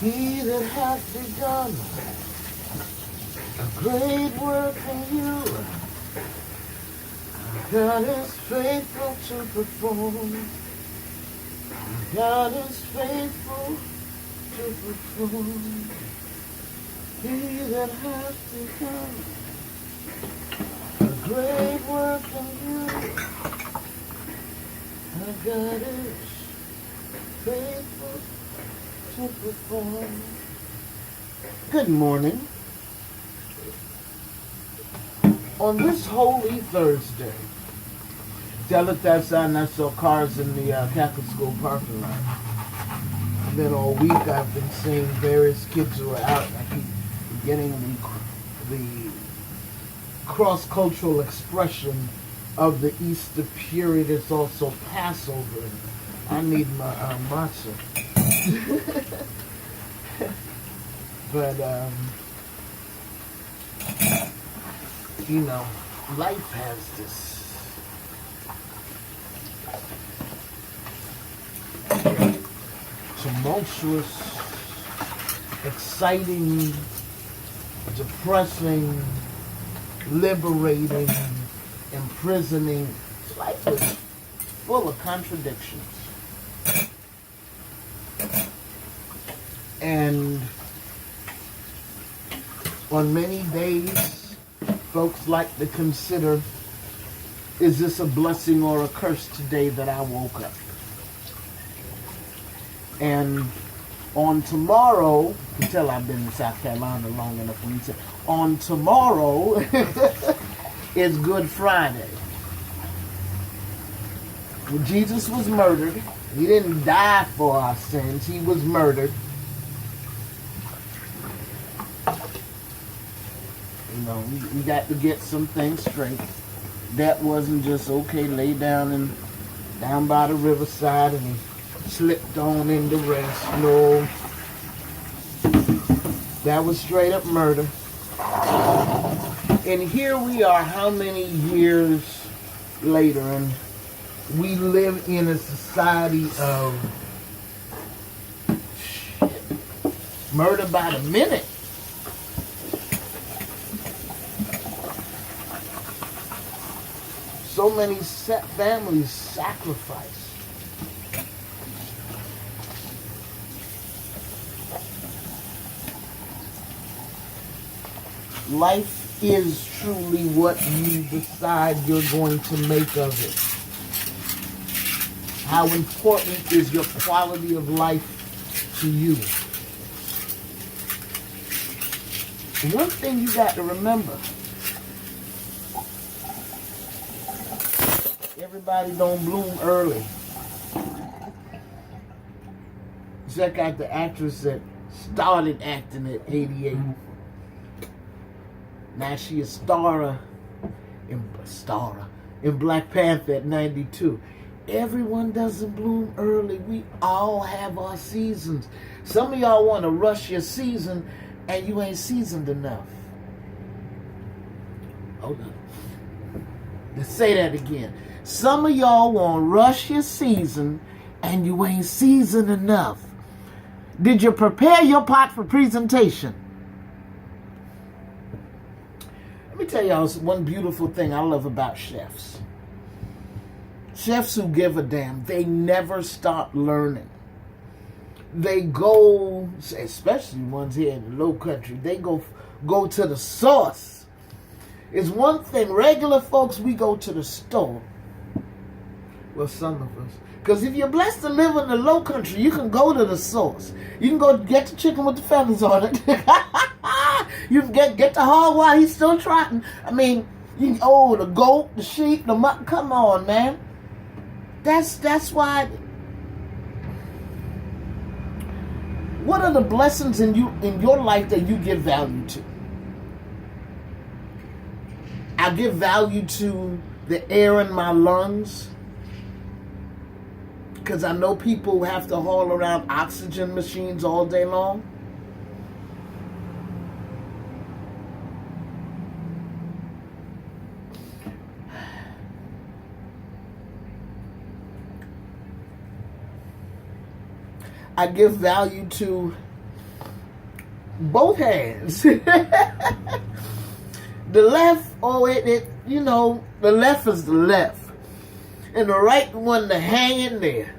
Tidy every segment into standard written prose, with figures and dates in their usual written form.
He that hath begun a great work in you, God is faithful to perform. God is faithful to perform. He that hath begun a great work in you, our God is faithful to perform. Good morning. On this Holy Thursday, see, I looked outside and I saw cars in the Catholic school parking lot. And then all week I've been seeing various kids who are out, and I keep getting the cross-cultural expression of the Easter period. It's also Passover. I need my matzah. But, you know, life has this tumultuous, exciting, depressing, liberating, imprisoning. Life is full of contradictions. And on many days, folks like to consider, is this a blessing or a curse today that I woke up? And on tomorrow, you can tell I've been in South Carolina long enough when you say, on tomorrow is Good Friday. When Jesus was murdered, he didn't die for our sins, he was murdered. You know, we got to get some things straight. That wasn't just, okay, lay down by the riverside and he slipped on in the rest. No. That was straight up murder. And here we are, how many years later, and we live in a society of murder by the minute. So many families sacrifice. Life is truly what you decide you're going to make of it. How important is your quality of life to you? One thing you got to remember, everybody don't bloom early. Check out the actress that started acting at 88. Now she is star in Black Panther at 92. Everyone doesn't bloom early. We all have our seasons. Some of y'all want to rush your season and you ain't seasoned enough. Hold on. Let's say that again. Some of y'all want to rush your season and you ain't seasoned enough. Did you prepare your pot for presentation? Let me tell y'all one beautiful thing I love about chefs. Chefs who give a damn, they never stop learning. They go, especially ones here in the low country, they go to the source. It's one thing, regular folks, we go to the store. Well, some of us. Because if you're blessed to live in the low country, you can go to the source. You can go get the chicken with the feathers on it. You can get the hog while he's still trotting. I mean, the goat, the sheep, the mutton. Come on, man. That's why. What are the blessings in your life that you give value to? I give value to the air in my lungs, because I know people have to haul around oxygen machines all day long. I give value to both hands. The left, the left is the left. And the right one to hang in there.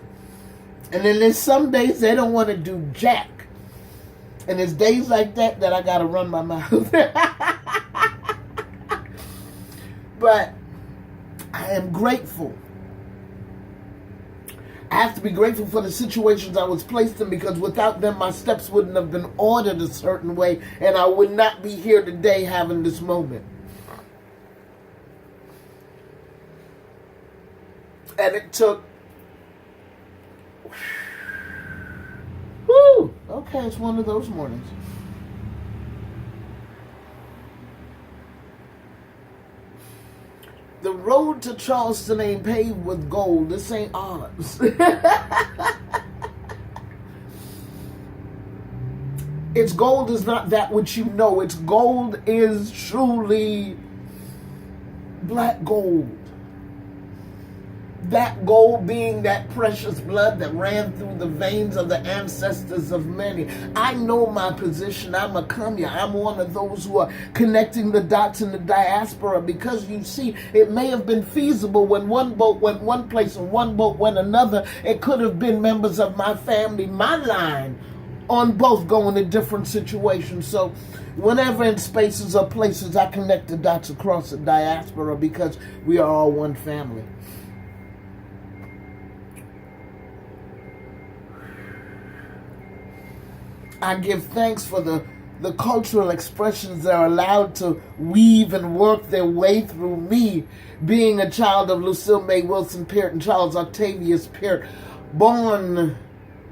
And then there's some days they don't want to do jack. And there's days like that I got to run my mouth. But I am grateful. I have to be grateful for the situations I was placed in, because without them, my steps wouldn't have been ordered a certain way, and I would not be here today having this moment. And it took... Woo! Okay, it's one of those mornings. The road to Charleston ain't paved with gold. This ain't ours. Its gold is not that which you know. Its gold is truly black gold. That gold being that precious blood that ran through the veins of the ancestors of many. I know my position. I'm a Kamya. I'm one of those who are connecting the dots in the diaspora, because you see, it may have been feasible when one boat went one place and one boat went another. It could have been members of my family, my line, on both going to different situations. So whenever in spaces or places, I connect the dots across the diaspora, because we are all one family. I give thanks for the cultural expressions that are allowed to weave and work their way through me, being a child of Lucille May Wilson Peart and Charles Octavius Peart, born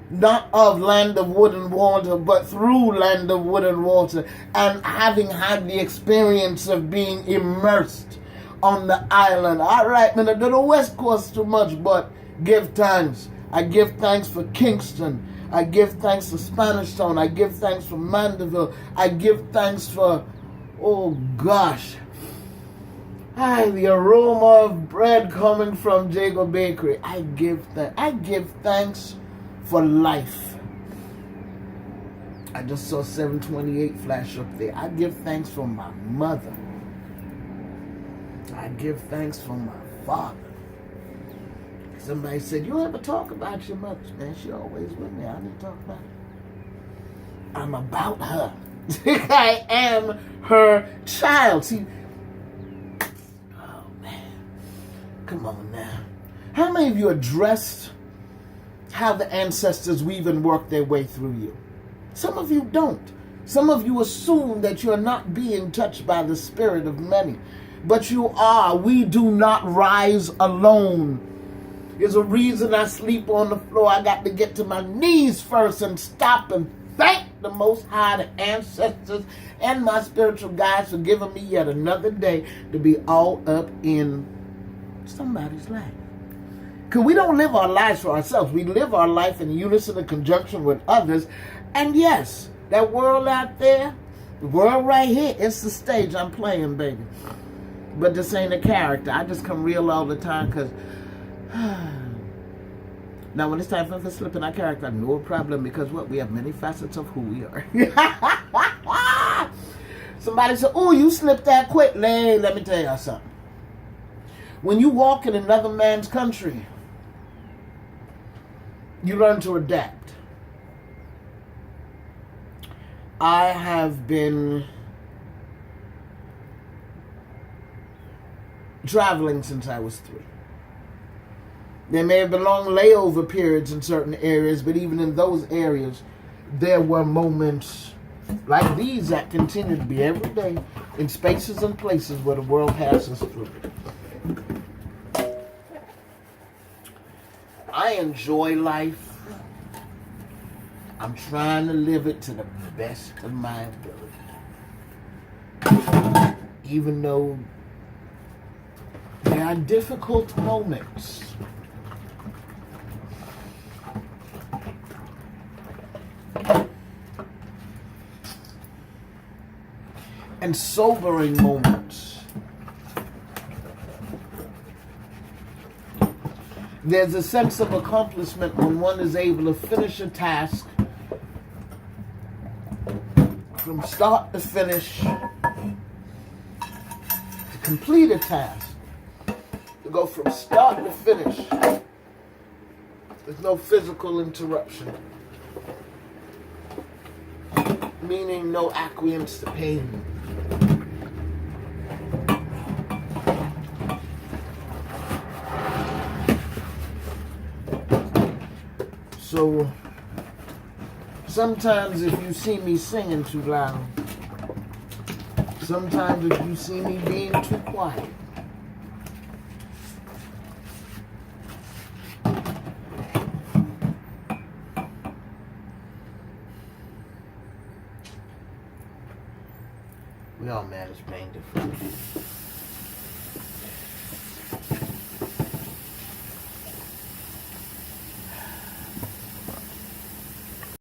not of land of wood and water, but through land of wood and water, and having had the experience of being immersed on the island. All right, man, I do the West Coast too much, but give thanks. I give thanks for Kingston. I give thanks for Spanish Town. I give thanks for Mandeville. I give thanks for, oh gosh, the aroma of bread coming from Jacob Bakery. I give thanks for life. I just saw 728 flash up there. I give thanks for my mother. I give thanks for my father. Somebody said, you ever talk about your mother? Man, she always with me. I need to talk about her. I'm about her. I am her child. See, oh man, come on now. How many of you addressed how the ancestors weave and work their way through you? Some of you don't. Some of you assume that you're not being touched by the spirit of many. But you are. We do not rise alone. There's a reason I sleep on the floor. I got to get to my knees first and stop and thank the Most High, the ancestors, and my spiritual guides for giving me yet another day to be all up in somebody's life. Because we don't live our lives for ourselves. We live our life in unison and conjunction with others. And yes, that world out there, the world right here, it's the stage I'm playing, baby. But this ain't a character. I just come real all the time because... Now, when it's time for slipping our character, no problem, because what? We have many facets of who we are. Somebody said, oh, you slipped that quick. Let me tell you something. When you walk in another man's country, you learn to adapt. I have been traveling since I was 3. There may have been long layover periods in certain areas, but even in those areas, there were moments like these that continue to be every day in spaces and places where the world passes through. I enjoy life. I'm trying to live it to the best of my ability. Even though there are difficult moments. And sobering moments. There's a sense of accomplishment when one is able to finish a task from start to finish, to complete a task, to go from start to finish. There's no physical interruption, meaning no acquiescence to pain. So sometimes if you see me singing too loud, sometimes if you see me being too quiet, we all manage pain differently.